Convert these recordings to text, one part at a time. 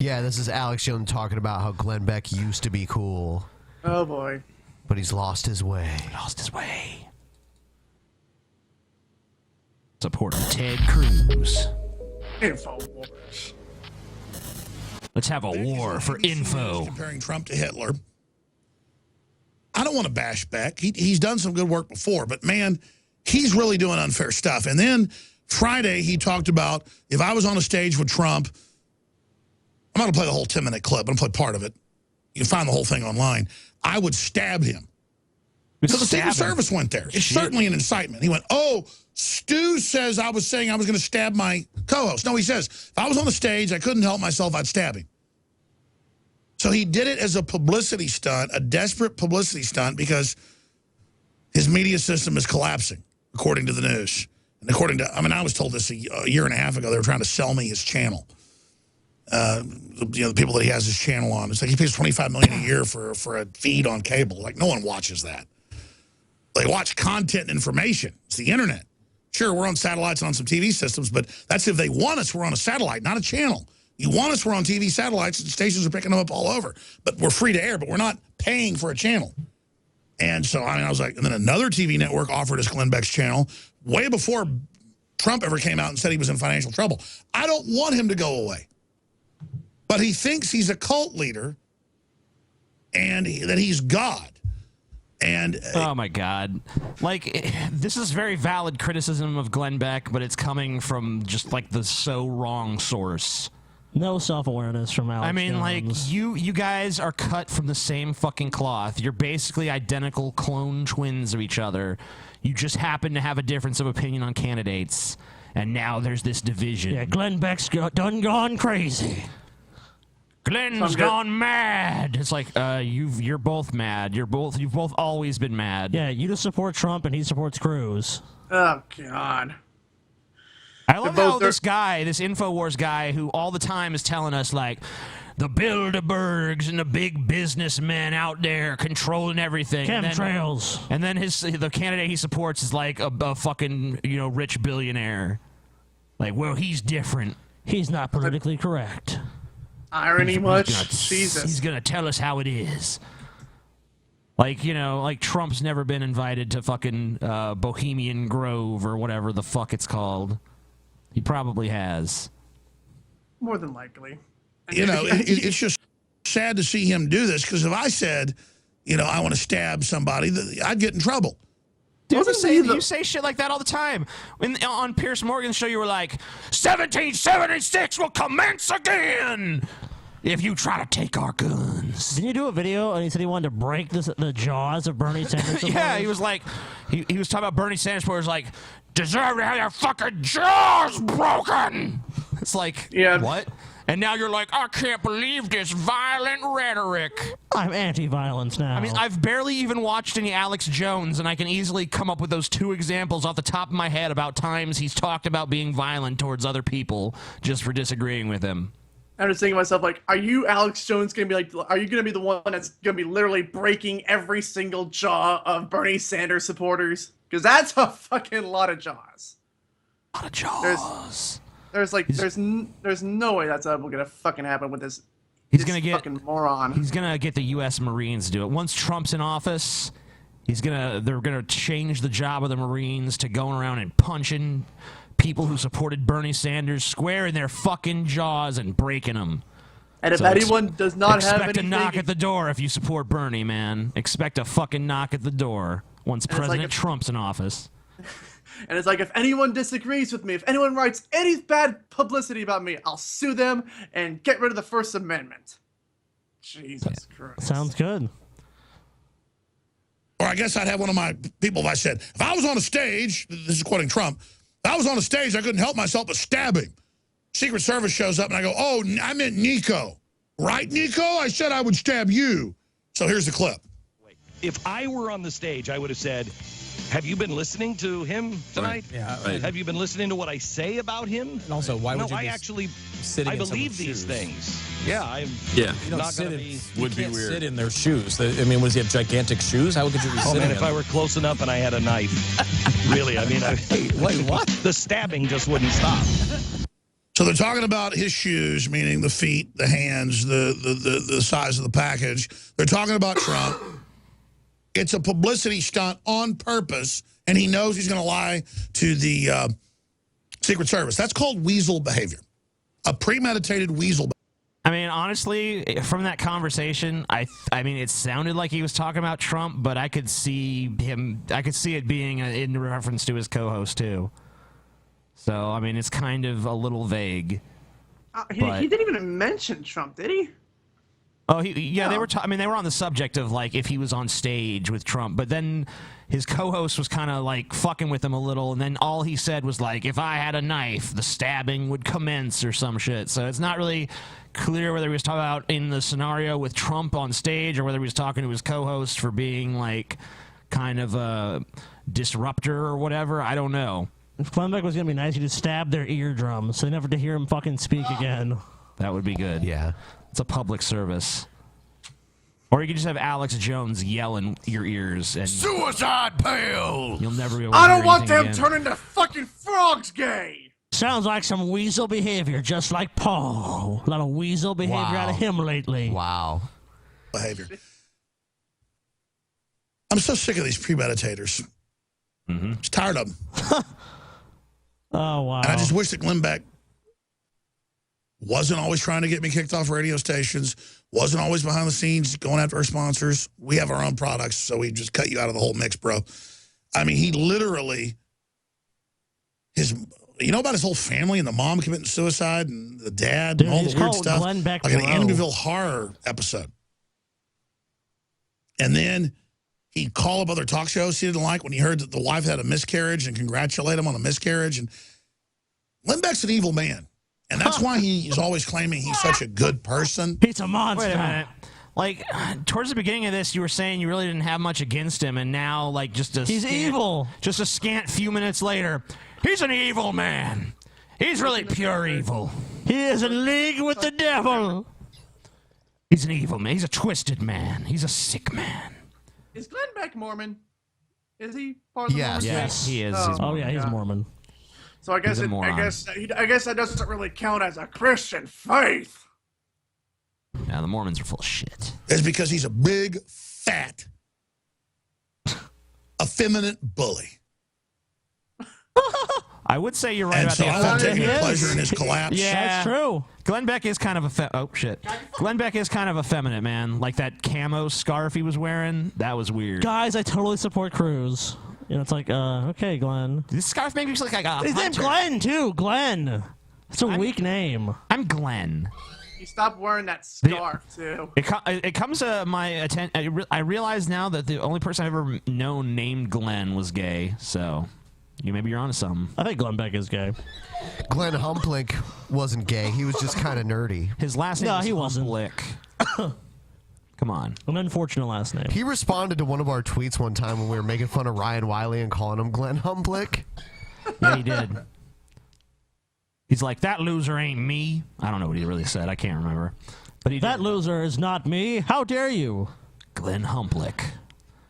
Yeah, this is Alex Jones talking about how Glenn Beck used to be cool. Oh, boy. But he's lost his way. Supporting Ted Cruz. InfoWars. Let's have a war for info. Comparing Trump to Hitler. I don't want to bash Beck. He's done some good work before, but man, he's really doing unfair stuff. And then Friday, he talked about if I was on a stage with Trump, I'm not going to play the whole 10-minute clip. I'm going to play part of it. You can find the whole thing online. I would stab him. Because the Secret Service went there. It's certainly an incitement. He went, oh, Stu says I was saying I was going to stab my co-host. No, he says, if I was on the stage, I couldn't help myself, I'd stab him. So he did it as a publicity stunt, a desperate publicity stunt, because his media system is collapsing, according to the news. And according to, I mean, I was told this a year and a half ago. They were trying to sell me his channel. The people that he has his channel on. It's like he pays $25 million a year for a feed on cable. Like, no one watches that. They watch content and information. It's the internet. Sure, we're on satellites and on some TV systems, but that's if they want us, we're on a satellite, not a channel. You want us, we're on TV satellites, and stations are picking them up all over. But we're free to air, but we're not paying for a channel. And so, I mean, I was like, and then another TV network offered us Glenn Beck's channel way before Trump ever came out and said he was in financial trouble. I don't want him to go away. But he thinks he's a cult leader and that he's God. And oh, my God. Like, this is very valid criticism of Glenn Beck, but it's coming from just, like, the so wrong source. No self-awareness from Alex I mean, Jones. like, you guys are cut from the same fucking cloth. You're basically identical clone twins of each other. You just happen to have a difference of opinion on candidates, and now there's this division. Yeah, Glenn Beck's done gone crazy. Glenn's gone mad. It's like, you're both mad. You've both always been mad. Yeah, you just support Trump and he supports Cruz. Oh, God. I love how this guy, this InfoWars guy, who all the time is telling us, like, the Bilderbergs and the big businessmen out there controlling everything. Chemtrails. And then the candidate he supports is like a fucking, rich billionaire. Like, well, he's different. He's not politically correct. Irony much? Jesus. He's going to tell us how it is. Like, like Trump's never been invited to fucking Bohemian Grove or whatever the fuck it's called. He probably has. More than likely. It's just sad to see him do this, because if I said, I want to stab somebody, I'd get in trouble. Dude, you say shit like that all the time. On Piers Morgan's show, you were like, 1776 will commence again if you try to take our guns. Didn't you do a video and he said he wanted to break the jaws of Bernie Sanders? Yeah, he was like, he was talking about Bernie Sanders, where he was like, deserve to have your fucking jaws broken. It's like, yeah. What? And now you're like, I can't believe this violent rhetoric. I'm anti-violence now. I mean, I've barely even watched any Alex Jones, and I can easily come up with those 2 examples off the top of my head about times he's talked about being violent towards other people just for disagreeing with him. I'm just thinking to myself, like, are you, Alex Jones, going to be like, are you going to be the one that's going to be literally breaking every single jaw of Bernie Sanders supporters? Because that's a fucking lot of jaws. A lot of jaws. There's no way that's ever gonna fucking happen with this. He's gonna get fucking moron. He's gonna get the U.S. Marines to do it. Once Trump's in office, they're gonna change the job of the Marines to going around and punching people who supported Bernie Sanders square in their fucking jaws and breaking them. And if anyone does not have anything, expect a knock at the door if you support Bernie, man. Expect a fucking knock at the door once President Trump's in office. And it's like, if anyone disagrees with me, if anyone writes any bad publicity about me, I'll sue them and get rid of the First Amendment. Jesus Christ. Sounds good. Or I guess I'd have one of my people, if I said, if I was on a stage, this is quoting Trump, if I was on a stage, I couldn't help myself but stab him. Secret Service shows up and I go, oh, I meant Nico. Right, Nico? I said I would stab you. So here's the clip. If I were on the stage, I would have said, have you been listening to him tonight? Right. Yeah. Right. Have you been listening to what I say about him? And also, why would you I be actually sitting I in believe these someone's things. Yeah, I'm You don't not sit going to in, be... would be weird. Sit in their shoes. I mean, does he have gigantic shoes? How could you be sitting man, in if I were close enough and I had a knife. Really, I mean... Wait, what? The stabbing just wouldn't stop. So they're talking about his shoes, meaning the feet, the hands, the size of the package. They're talking about Trump. It's a publicity stunt on purpose, and he knows he's going to lie to the Secret Service. That's called weasel behavior, a premeditated weasel behavior. I mean, honestly, from that conversation, I mean, it sounded like he was talking about Trump, but I could see it being in reference to his co-host, too. So, I mean, it's kind of a little vague. He didn't even mention Trump, did he? Oh, yeah, they were. I mean, they were on the subject of like if he was on stage with Trump, but then his co-host was kind of like fucking with him a little, and then all he said was like, "If I had a knife, the stabbing would commence," or some shit. So it's not really clear whether he was talking about in the scenario with Trump on stage or whether he was talking to his co-host for being like kind of a disruptor or whatever. I don't know. If Glenn Beck was going to be nice, he'd just stab their eardrums so they never to hear him fucking speak again. That would be good. Yeah. It's a public service. Or you could just have Alex Jones yell in your ears and Suicide pill! you'll never be able to I hear don't want them anything again. turning to fucking frogs gay! Sounds like some weasel behavior, just like Paul. A lot of weasel behavior out of him lately. Wow. Behavior. I'm so sick of these premeditators. I'm just tired of them. Oh, wow. And I just wish that Glenn Beck wasn't always trying to get me kicked off radio stations, wasn't always behind the scenes going after our sponsors. We have our own products, so we just cut you out of the whole mix, bro. I mean, he literally, you know about his whole family and the mom committing suicide and the dad Dude, and all he's the weird called stuff? Glenn Beck like an Low. Amityville Horror episode. And then he'd call up other talk shows he didn't like when he heard that the wife had a miscarriage and congratulate him on a miscarriage. And Glenn Beck's an evil man. And that's why he is always claiming he's such a good person. He's a monster. Wait a minute. Like, towards the beginning of this, you were saying you really didn't have much against him, and now, like, He's evil. Just a scant few minutes later, he's an evil man. He's really pure evil. He is in league with the devil. He's an evil man. He's a twisted man. He's a sick man. Is Glenn Beck Mormon? Is he part of the Yes. Mormon Yes, faith? he is. Oh, He's Oh, yeah, he's God. Mormon. So I guess He's a moron. I guess that doesn't really count as a Christian faith. Now, the Mormons are full of shit. It's because he's a big, fat, effeminate bully. I would say you're right And about so the I won't take effeminate. any He is. pleasure in his collapse. Yeah. That's true. Glenn Beck is kind of oh shit. Glenn Beck is kind of effeminate, man. Like that camo scarf he was wearing, that was weird. Guys, I totally support Cruz. You know, it's like, okay, Glenn. This scarf makes me look like a His name's hunter. Glenn, too. Glenn. It's a weak name. I'm Glenn. He stopped wearing that scarf too. It comes to my attention. I realize now that the only person I've ever known named Glenn was gay. So, maybe you're onto something. I think Glenn Beck is gay. Glenn Humplick wasn't gay. He was just kind of nerdy. His last name No, is he wasn't. Humplick. Come on. An unfortunate last name. He responded to one of our tweets one time when we were making fun of Ryan Wiley and calling him Glenn Humplick. Yeah, he did. He's like, that loser ain't me. I don't know what he really said. I can't remember. But he That did. loser is not me. How dare you? Glenn Humplick.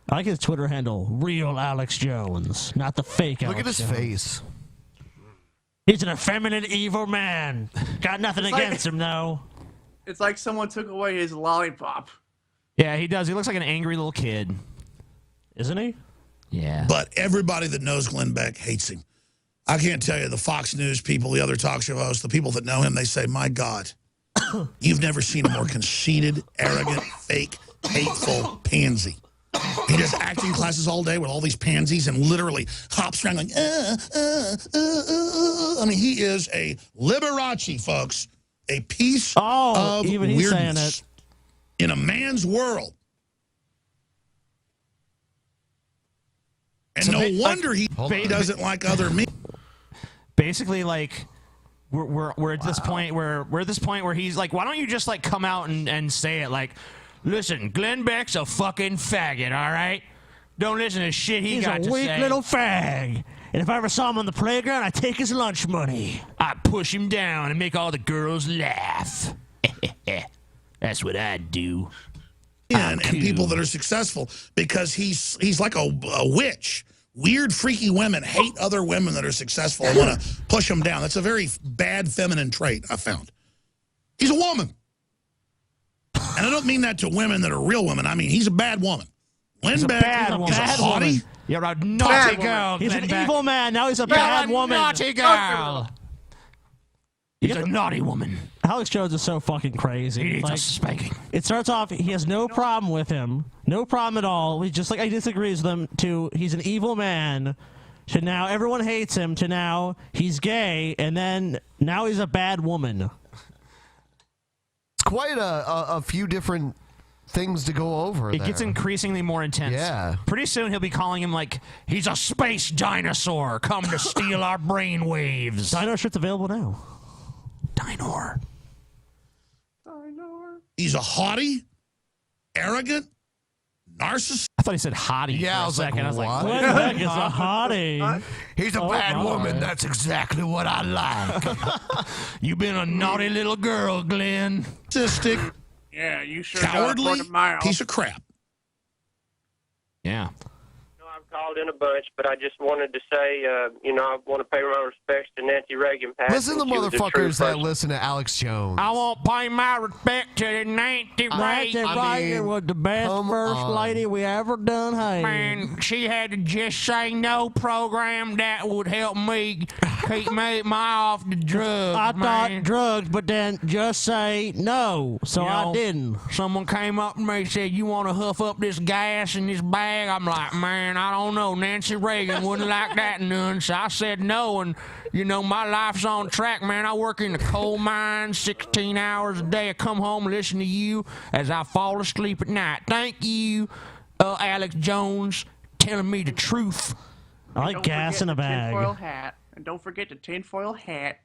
I like his Twitter handle, Real Alex Jones, not the fake Look Alex at his Jones. face. He's an effeminate, evil man. Got nothing It's like- against him, though. It's like someone took away his lollipop. Yeah, he does. He looks like an angry little kid. Isn't he? Yeah. But everybody that knows Glenn Beck hates him. I can't tell you, the Fox News people, the other talk show hosts, the people that know him, they say, my God, you've never seen a more conceited, arrogant, fake, hateful pansy. He does acting classes all day with all these pansies and literally hops around like, I mean, he is a Liberace, folks. A piece of even he's saying weirdness it. in a man's world. And So no they- wonder he doesn't like other men. Basically, like, we're at this point where he's like, why don't you just like come out and say it? Like, listen, Glenn Beck's a fucking faggot, all right? Don't listen to shit He's got a to weak say. little fag. And if I ever saw him on the playground, I'd take his lunch money. I push him down and make all the girls laugh. That's what I'd do. And people that are successful because he's like a witch weird, freaky women hate other women that are successful and want to push them down. That's a very bad feminine trait, I found. He's a woman. And I don't mean that to women that are real women. I mean, he's a bad woman. Glenn Beck is a hottie. You're a naughty girl. He's Glenn an Beck. evil man. Now he's a bad woman. Naughty girl. He's a naughty woman. Alex Jones is so fucking crazy. He needs a spanking. It starts off, he has no problem with him. No problem at all. He's just like, I disagrees with him, to he's an evil man, to now everyone hates him, to now he's gay, and then now he's a bad woman. It's quite a few different things to go over. It gets increasingly more intense. Yeah. Pretty soon he'll be calling him like, he's a space dinosaur come to steal our brain waves. Dino shirt's available now. Dinor. He's a haughty, arrogant, narcissist. I thought he said hottie. Yeah, for I a was like, second. I was like, Glenn Beck is a hottie. He's a bad woman. That's exactly what I like. you been a naughty little girl, Glenn. Narcissistic, Yeah, you sure cowardly got piece of crap. Yeah. I've called in a bunch, but I just wanted to say, I want to pay my respects to Nancy Reagan. Listen to the She was a true motherfuckers that person. listen to Alex Jones. I won't pay my respect to the Nancy Nancy Reagan. Reagan was the best first lady we ever done had. Man, she had to just say no program that would help me keep my off the drugs. I man. thought drugs, but then just say no, so You I know, didn't. Someone came up to me and said, you want to huff up this gas in this bag? I'm like, man, I don't know. Nancy Reagan wouldn't like that none. So I said no, and, my life's on track, man. I work in the coal mine 16 hours a day. I come home and listen to you as I fall asleep at night. Thank you, Alex Jones, telling me the truth. I like gas in a bag. Tinfoil hat. And don't forget the tinfoil hat.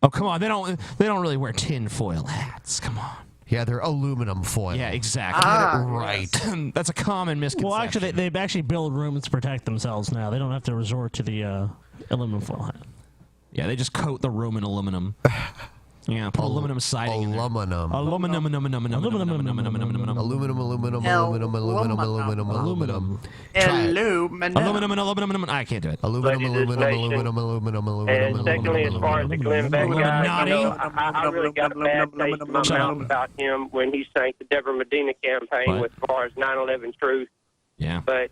Oh, come on. They don't really wear tinfoil hats. Come on. Yeah, they're aluminum foil. Yeah, exactly. Right. That's a common misconception. Well, actually, they actually build rooms to protect themselves now. They don't have to resort to the aluminum foil hat. Yeah, they just coat the room in aluminum. Yeah, put aluminum siding in there. Aluminum. Aluminum. Aluminum. I can't do it. And secondly, as far as the Glenn Beck guy, I really got a bad taste in my mouth about him when he sank the Deborah Medina campaign What? as far as 9/11 truth. Yeah. But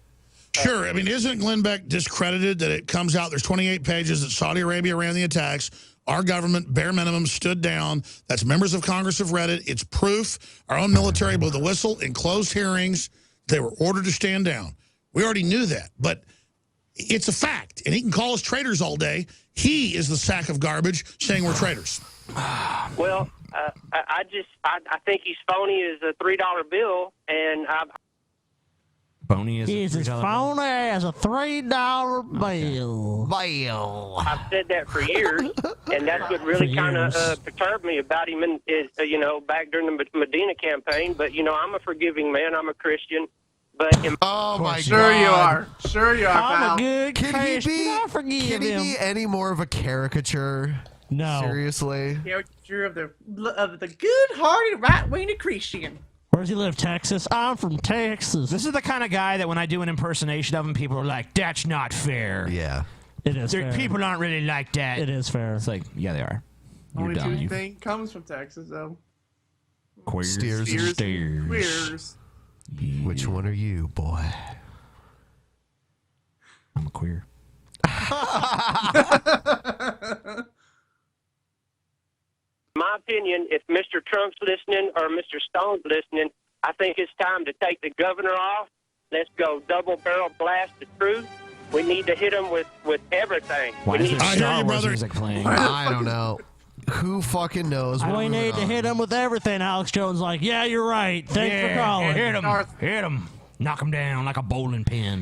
Sure. I mean, isn't Glenn Beck discredited that it comes out? There's 28 pages that Saudi Arabia ran the attacks. Our government, bare minimum, stood down. That's members of Congress have read it. It's proof. Our own military blew the whistle in closed hearings. They were ordered to stand down. We already knew that. But it's a fact. And he can call us traitors all day. He is the sack of garbage saying we're traitors. well, I think he's phony as a $3 bill, and Phony is He's as phony as a $3 bill. I've said that for years, and that's what really kind of perturbed me about him, back during the Medina campaign. But, I'm a forgiving man. I'm a Christian. But oh, my God. Sure you are. Sure you are, I'm pal. a good Can Christian. I he forgive him. be any more of a caricature? No. Seriously? Caricature of the good-hearted right-wing Christian. Where does he live, Texas? I'm from Texas. This is the kind of guy that when I do an impersonation of him, people are like, that's not fair. Yeah. It is fair. People aren't really like that. It is fair. It's like, yeah, they are. You're Only dumb. two You thing comes from Texas, though. queers. Steers and Steers. Queers. Which one are you, boy? I'm a queer. my opinion, if Mr. Trump's listening or Mr. Stone's listening, I think it's time to take the governor off. Let's go double barrel blast the truth. We need to hit them with everything. Why is there I hear Star you, Wars brother. music playing? I don't know. Who fucking knows? We need to hit him with everything. Alex Jones like, yeah, you're right. Thanks for calling. Hit him. Hit him. Knock him down like a bowling pin.